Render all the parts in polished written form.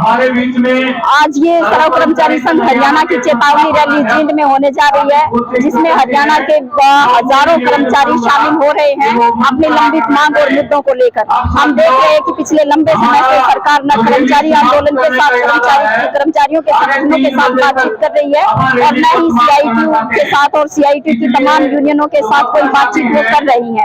हमारे बीच में आज ये सर्व कर्मचारी संघ हरियाणा की चेतावनी रैली जींद में होने जा रही है, जिसमें हरियाणा के हजारों कर्मचारी शामिल हो रहे हैं अपनी लंबित मांग और मुद्दों को लेकर। हम देख रहे हैं कि पिछले लंबे समय से सरकार न कर्मचारी आंदोलन के साथ कर्मचारियों के संगठनों के साथ बातचीत कर रही है और न ही CITU के साथ और CITU की तमाम यूनियनों के साथ कोई बातचीत वो कर रही है।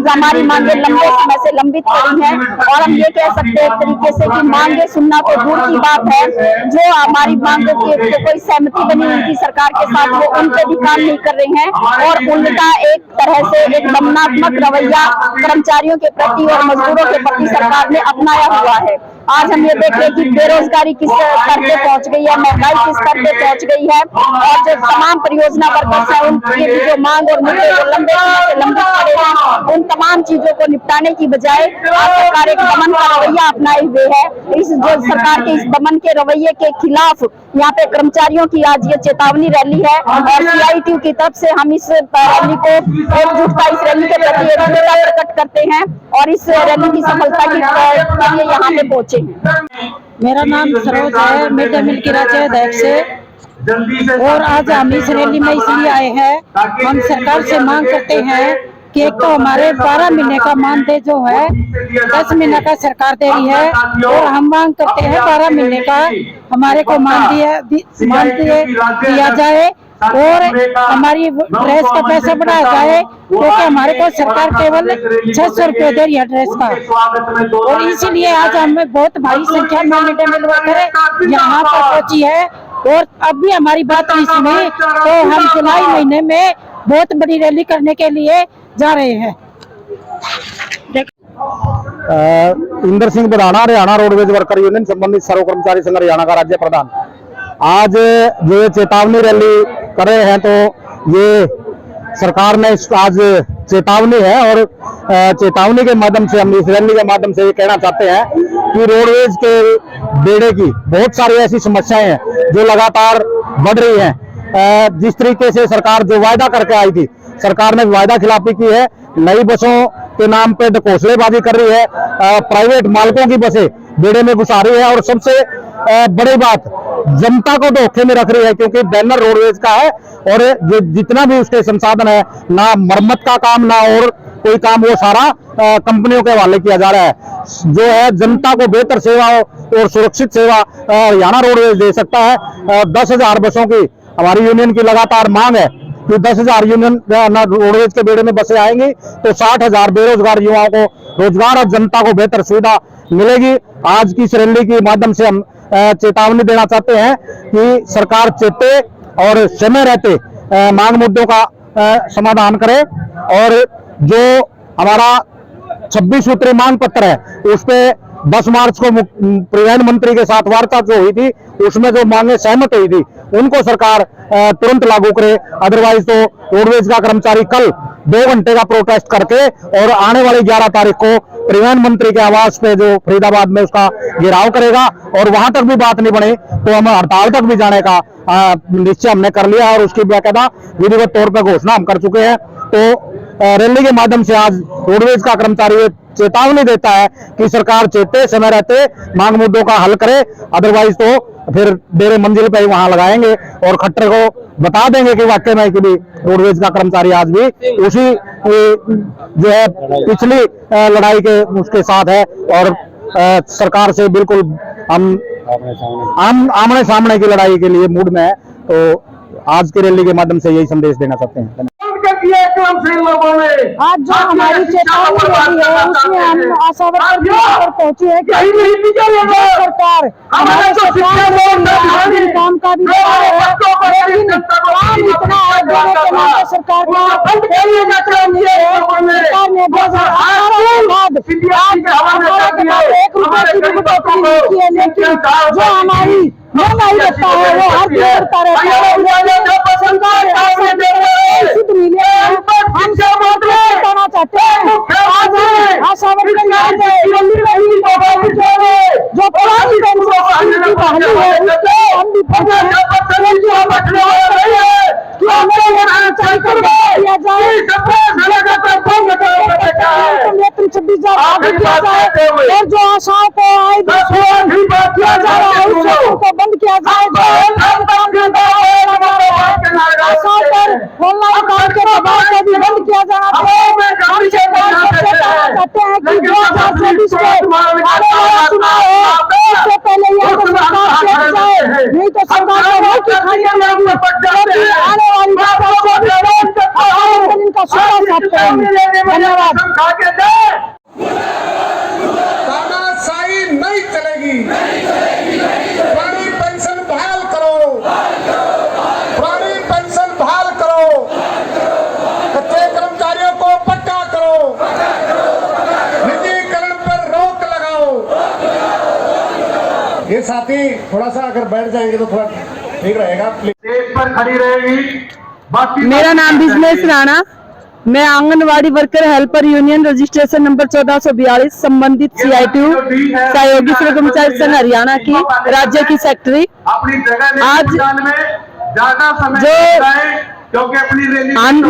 हमारी मांगे लंबे समय से लंबित पड़ी है और हम ये कह सकते हैं एक तरीके से कि मांगे सुनना तो दूर की बात है, जो हमारी मांगों की कोई सहमति बनी हुई थी सरकार के साथ वो उन पे भी काम नहीं कर रहे हैं और उनका एक तरह से एक दमनात्मक रवैया कर्मचारियों के प्रति और मजदूरों के प्रति सरकार ने अपनाया हुआ है। आज हम ये देख रहे हैं कि बेरोजगारी किस स्तर पे पहुंच गई है, महंगाई किस स्तर पे पहुंच गई है और जो तमाम परियोजना वर्कर्स हैं उनकी भी जो मांग और मुद्दे जो लंबे समय से लंबित पड़े हैं उन तमाम चीजों को निपटाने की बजाय आज सरकार एक दमन का रवैया अपनाए हुए है। इस जो सरकार के इस दमन के रवैये के खिलाफ यहाँ पे कर्मचारियों की आज ये चेतावनी रैली है और CITU की तरफ से हम इस रैली को एकजुटता इस रैली के प्रति एकजुटता प्रकट करते हैं और इस रैली की सफलता के लिए यहाँ पे पहुंचे हैं। मेरा नाम सरोज है, मिड डे मील की राज्य अध्यक्ष है और आज हम इस रैली में इसलिए आए हैं, हम सरकार से मांग करते हैं कि एक तो हमारे 12 महीने का मानदेय जो है 10 महीने का सरकार दे रही है और हम मांग करते हैं 12 महीने का हमारे को मानदेय दिया जाए और हमारी ड्रेस का पैसा बढ़ाया जाए, क्योंकि हमारे को सरकार केवल 600 रुपये दे रही है ड्रेस का और इसीलिए आज हमें बहुत भारी संख्या में मिड डे मील वर्कर यहाँ पर पहुंची है और अब भी हमारी बात नहीं सुनी तो हम जुलाई महीने में बहुत बड़ी रैली करने के लिए जा रहे हैं। Inder Singh Badana, Haryana roadways worker union संबंधित सर्व कर्मचारी संघ हरियाणा का राज्य प्रधान। आज जो चेतावनी रैली कर रहे हैं तो ये सरकार ने आज चेतावनी है और चेतावनी के माध्यम से हम इस रैली के माध्यम से ये कहना चाहते हैं कि रोडवेज के बेड़े की बहुत सारी ऐसी समस्याएं हैं जो लगातार बढ़ रही हैं। जिस तरीके से सरकार जो वायदा करके आई थी, सरकार ने वायदा खिलाफी की है, नई बसों के नाम पे घोषणेबाजी कर रही है, प्राइवेट मालिकों की बसें बेड़े में घुसा रही है और सबसे बड़ी बात जनता को धोखे में रख रही है, क्योंकि बैनर रोडवेज का है और जितना भी उसके संसाधन है, ना मरम्मत का काम ना और कोई काम, वो सारा कंपनियों के हवाले किया जा रहा है। जो है जनता को बेहतर सेवा और सुरक्षित सेवा हरियाणा रोडवेज दे सकता है। 10,000 बसों की हमारी यूनियन की लगातार मांग है कि 10,000 यूनियन रोडवेज के बेड़े में बसें आएंगी तो 60,000 बेरोजगार युवाओं को रोजगार और जनता को बेहतर सुविधा मिलेगी। आज की इस रैली के माध्यम से हम चेतावनी देना चाहते हैं कि सरकार चेते और समय रहते मांग मुद्दों का समाधान करे और जो हमारा 26 सूत्री मांग पत्र है उस पे 10 मार्च को परिवहन मंत्री के साथ वार्ता जो हुई थी उसमें जो मांगे सहमत हुई थी उनको सरकार तुरंत लागू करे, अदरवाइज तो रोडवेज का कर्मचारी कल 2 घंटे का प्रोटेस्ट करके और आने वाली 11 तारीख को परिवहन मंत्री के आवास पे जो फरीदाबाद में उसका घेराव करेगा और वहां तक भी बात नहीं बने तो हम हड़ताल तक भी जाने का निश्चय हमने कर लिया और उसकी बाकायदा विधिवत तौर पर घोषणा हम कर चुके हैं। तो रैली के माध्यम से आज रोडवेज का कर्मचारी चेतावनी देता है कि सरकार चेते समय रहते मांग मुद्दों का हल करे, अदरवाइज तो फिर डेरे मंजिल पे ही वहां लगाएंगे और खट्टर को बता देंगे कि वाकई में कि भी रोडवेज का कर्मचारी आज भी उसी जो है पिछली लड़ाई के उसके साथ है और सरकार से बिल्कुल हम आमने सामने की लड़ाई के लिए मूड में है। तो आज की रैली के माध्यम से यही संदेश देना चाहते हैं। आज जो हमारी चेतावनी रैली है उसमें हम आशावादी पर पहुंचे हैं कि सरकार हमारे काम का भी लेकिन काम इतना है दोनों के नाते सरकार ने 2018 के बाद 1 रुपए की भी कटौती नहीं की है, लेकिन जो हमारी महंगाई रहता है वो हर दिन करता रहता है। हम बताना चाहते हैं आशावादी जो पुरानी पेंशन की बहाली है हम भी दिया जाए, 26,000 आगे किया जाए और जो आशाओं को आए किया जा रहा है उस चक्कर को बंद किया जाए। आशाओं पर ऑनलाइन काम के दबाव को भी बंद किया जाना चाहिए। हम सरकार से कहते हैं कि 2024 के आने वाला चुनाव है, इससे पहले यहाँ पर सरकार हट जाए, नहीं तो सरकार को नहीं की खानी पड़ेगी, क्योंकि आने वाली 2024 में इनका सारा साथ करेंगे। धन्यवाद। तानाशाही नहीं चलेगी। पुरानी पेंशन बहाल करो, पुरानी पेंशन बहाल करो, कच्चे कर्मचारियों को पक्का करो, निजीकरण पर रोक लगाओ। ये साथी थोड़ा सा अगर बैठ जाएंगे तो थोड़ा ठीक रहेगा। स्टेज पर खड़ी रहेगी। मेरा नाम बिजनेस राणा, मैं anganwadi worker helper union registration number 1442 संबंधित CITU सहयोगी श्रम कर्मचारी संघ हरियाणा की राज्य की सेक्रेटरी। आज जो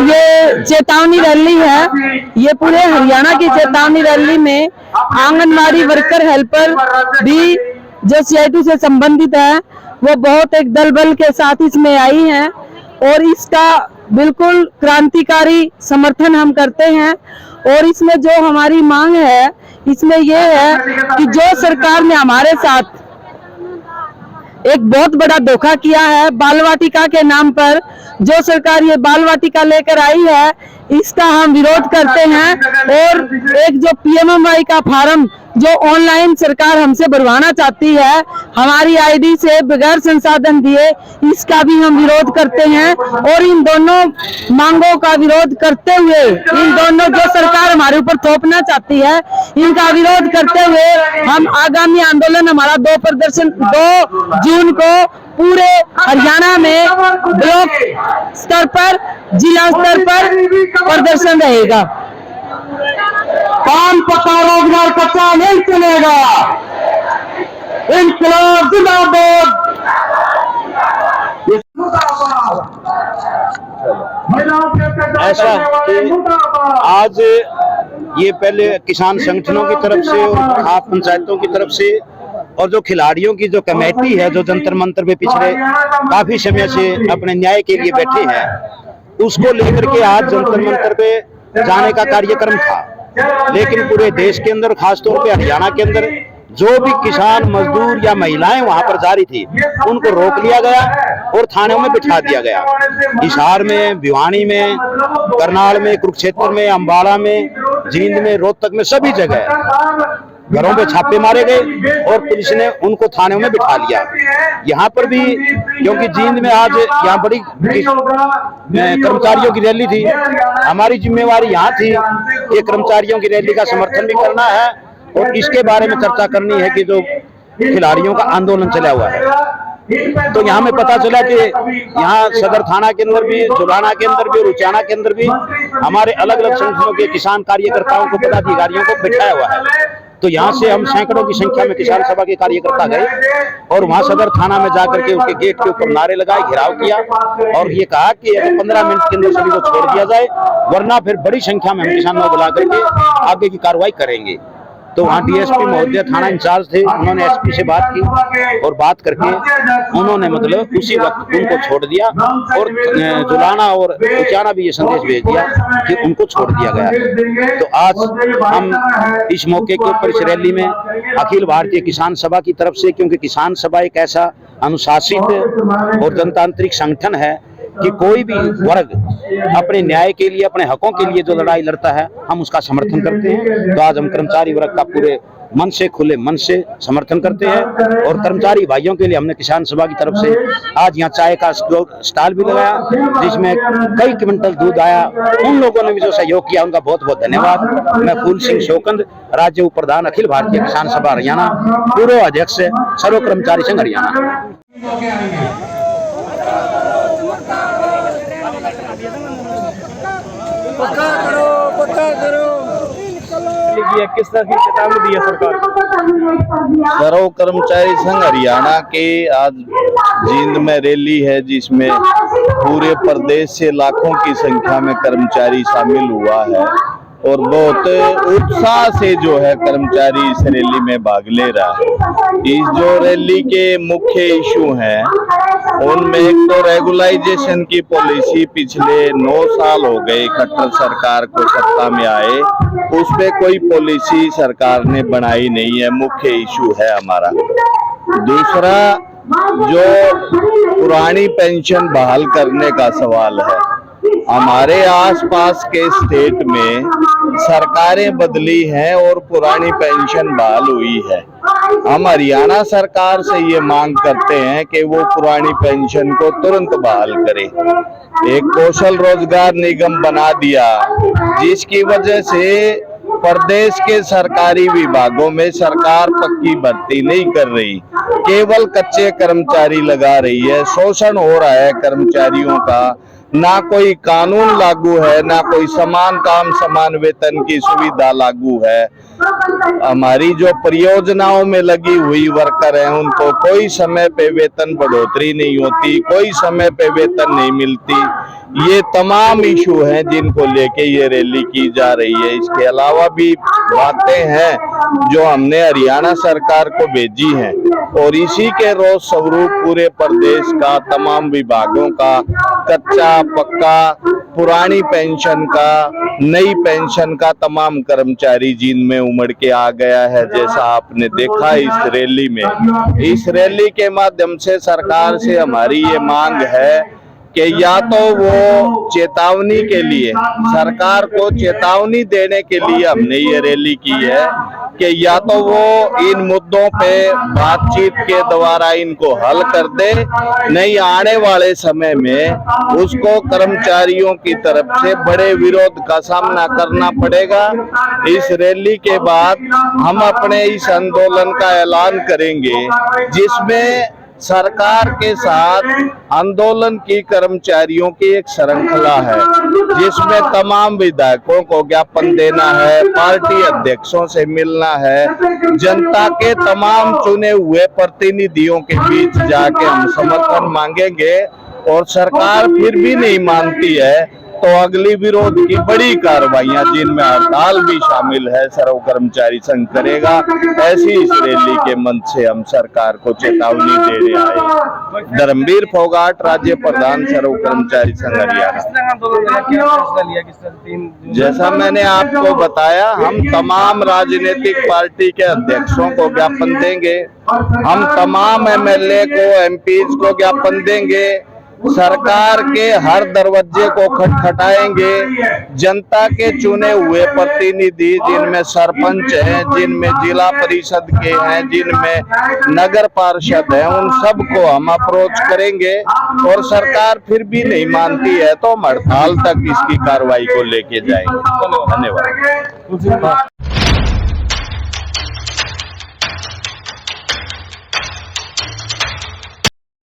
ये चेतावनी रैली है, ये पूरे हरियाणा की चेतावनी रैली में आंगनवाड़ी वर्कर हेल्पर भी जो CITU से संबंधित है वो बहुत एक दल बल के साथ इसमें आई हैं और इसका बिल्कुल क्रांतिकारी समर्थन हम करते हैं। और इसमें जो हमारी मांग है, इसमें ये है कि जो सरकार ने हमारे साथ एक बहुत बड़ा धोखा किया है बाल वाटिका के नाम पर, जो सरकार ये बाल वाटिका लेकर आई है इसका हम विरोध करते हैं। और एक जो PMMY का फार्म जो ऑनलाइन सरकार हमसे भरवाना चाहती है हमारी ID से बगैर संसाधन दिए, इसका भी हम विरोध करते हैं। और इन दोनों मांगों का विरोध करते हुए, इन दोनों जो सरकार हमारे ऊपर थोपना चाहती है इनका विरोध करते हुए हम आगामी आंदोलन हमारा 2 जून को पूरे हरियाणा में ब्लॉक स्तर पर, जिला स्तर पर प्रदर्शन रहेगा। पान पक्का रोजगार कच्चा नहीं चलेगा। इंकलाब जिंदाबाद। ऐसा कि आज ये पहले किसान संगठनों की तरफ से और खाप पंचायतों की तरफ से और जो खिलाड़ियों की जो कमेटी है जो जंतर मंतर पे पिछले काफी समय से अपने न्याय के लिए बैठे हैं, उसको लेकर के आज जंतर मंतर पे जाने का कार्यक्रम था। लेकिन पूरे देश के अंदर, खासतौर पे हरियाणा के अंदर जो भी किसान मजदूर या महिलाएं वहां पर जा रही थी उनको रोक लिया गया और थानों में बिठा दिया गया। हिसार में, भिवानी में, करनाल में, कुरुक्षेत्र में, अंबाला में, जींद में, रोहतक में, सभी जगह घरों पे छापे मारे गए और पुलिस ने उनको थानों में बिठा लिया। यहाँ पर भी, क्योंकि जींद में आज यहाँ बड़ी कर्मचारियों की रैली थी, हमारी जिम्मेवारी यहाँ थी कि कर्मचारियों की रैली का समर्थन भी करना है और इसके बारे में चर्चा करनी है कि जो खिलाड़ियों का आंदोलन चला हुआ है। तो यहाँ में पता चला कि यहाँ सदर थाना के अंदर भी, जुलाना के अंदर भी, रुचाना के अंदर भी हमारे अलग अलग संगठनों के किसान कार्यकर्ताओं को, पदाधिकारियों को बिठाया हुआ है। तो यहाँ से हम सैकड़ों की संख्या में किसान सभा के कार्यकर्ता गए और वहाँ सदर थाना में जाकर के उसके गेट के ऊपर नारे लगाए, घेराव किया और ये कहा कि अगर 15 मिनट के अंदर सभी को छोड़ दिया जाए, वरना फिर बड़ी संख्या में हम किसानों को बुला करके आगे की कार्रवाई करेंगे। तो वहाँ DSP महोदय थाना इंचार्ज थे, उन्होंने SP से बात की और बात करके उन्होंने मतलब उसी वक्त उनको छोड़ दिया और जुलाना और उचाना भी ये संदेश भेज दिया कि उनको छोड़ दिया गया। तो आज हम इस मौके के ऊपर इस रैली में अखिल भारतीय किसान सभा की तरफ से, क्योंकि किसान सभा एक ऐसा अनुशासित और जनतांत्रिक संगठन है कि कोई भी वर्ग अपने न्याय के लिए, अपने हकों के लिए जो लड़ाई लड़ता है हम उसका समर्थन करते हैं। तो आज हम कर्मचारी वर्ग का पूरे मन से, खुले मन से समर्थन करते हैं और कर्मचारी भाइयों के लिए हमने किसान सभा की तरफ से आज यहाँ चाय का स्टॉल भी लगाया जिसमें कई क्विंटल दूध आया। उन लोगों ने भी जो सहयोग किया उनका बहुत बहुत धन्यवाद। मैं फूल सिंह शोकंद, राज्य उप प्रधान, अखिल भारतीय किसान सभा हरियाणा, पूर्व अध्यक्ष, सर्व कर्मचारी संघ हरियाणा। पक्का करो, पक्का करो। किस तरह की चेतावनी दी है सरकार? सर्व कर्मचारी संघ हरियाणा के आज जींद में रैली है जिसमें पूरे प्रदेश से लाखों की संख्या में कर्मचारी शामिल हुआ है और बहुत उत्साह से जो है कर्मचारी इस रैली में भाग ले रहा है। इस जो रैली के मुख्य इशू हैं उनमें एक तो रेगुलाइजेशन की पॉलिसी पिछले 9 साल हो गए खट्टर सरकार को सत्ता में आए, उस पे कोई पॉलिसी सरकार ने बनाई नहीं है, मुख्य इशू है हमारा। दूसरा जो पुरानी पेंशन बहाल करने का सवाल है, हमारे आसपास के स्टेट में सरकारें बदली हैं और पुरानी पेंशन बहाल हुई है। हम हरियाणा सरकार से ये मांग करते हैं कि वो पुरानी पेंशन को तुरंत बहाल करे। एक कौशल रोजगार निगम बना दिया जिसकी वजह से प्रदेश के सरकारी विभागों में सरकार पक्की भर्ती नहीं कर रही, केवल कच्चे कर्मचारी लगा रही है। शोषण हो रहा है कर्मचारियों का, ना कोई कानून लागू है, ना कोई समान काम समान वेतन की सुविधा लागू है। हमारी जो परियोजनाओं में लगी हुई वर्कर हैं उनको कोई समय पे वेतन बढ़ोतरी नहीं होती, कोई समय पे वेतन नहीं मिलती। ये तमाम इशू हैं जिनको लेके ये रैली की जा रही है। इसके अलावा भी बातें हैं जो हमने हरियाणा सरकार को भेजी हैं और इसी के रोज स्वरूप पूरे प्रदेश का तमाम विभागों का कच्चा पक्का पुरानी पेंशन का नई पेंशन का तमाम कर्मचारी जिनमें उमड़ के आ गया है। जैसा आपने देखा इस रैली में, इस रैली के माध्यम से सरकार से हमारी ये मांग है कि या तो वो चेतावनी के लिए, सरकार को चेतावनी देने के लिए हमने ये रैली की है कि या तो वो इन मुद्दों पे बातचीत के द्वारा इनको हल कर दे, नहीं आने वाले समय में उसको कर्मचारियों की तरफ से बड़े विरोध का सामना करना पड़ेगा। इस रैली के बाद हम अपने इस आंदोलन का ऐलान करेंगे जिसमें सरकार के साथ आंदोलन की कर्मचारियों की एक श्रृंखला है, जिसमें तमाम विधायकों को ज्ञापन देना है, पार्टी अध्यक्षों से मिलना है, जनता के तमाम चुने हुए प्रतिनिधियों के बीच जाके हम समर्थन मांगेंगे। और सरकार फिर भी नहीं मानती है तो अगली विरोध की बड़ी कार्रवाइयां जिनमें हड़ताल भी शामिल है सर्व कर्मचारी संघ करेगा। ऐसी इस रैली के मंच से हम सरकार को चेतावनी दे रहे हैं। धर्मवीर फोगाट, राज्य प्रधान सर्व कर्मचारी संघ हरियाणा। जैसा मैंने आपको बताया, हम तमाम राजनीतिक पार्टी के अध्यक्षों को ज्ञापन देंगे, हम तमाम एमएलए को एमपीज को ज्ञापन देंगे, सरकार के हर दरवाजे को खटखटाएंगे। जनता के चुने हुए प्रतिनिधि जिनमें सरपंच हैं, जिनमें जिला परिषद के हैं, जिनमें नगर पार्षद हैं, उन सबको हम अप्रोच करेंगे। और सरकार फिर भी नहीं मानती है तो हम हड़ताल तक इसकी कार्रवाई को लेके जाएंगे। धन्यवाद।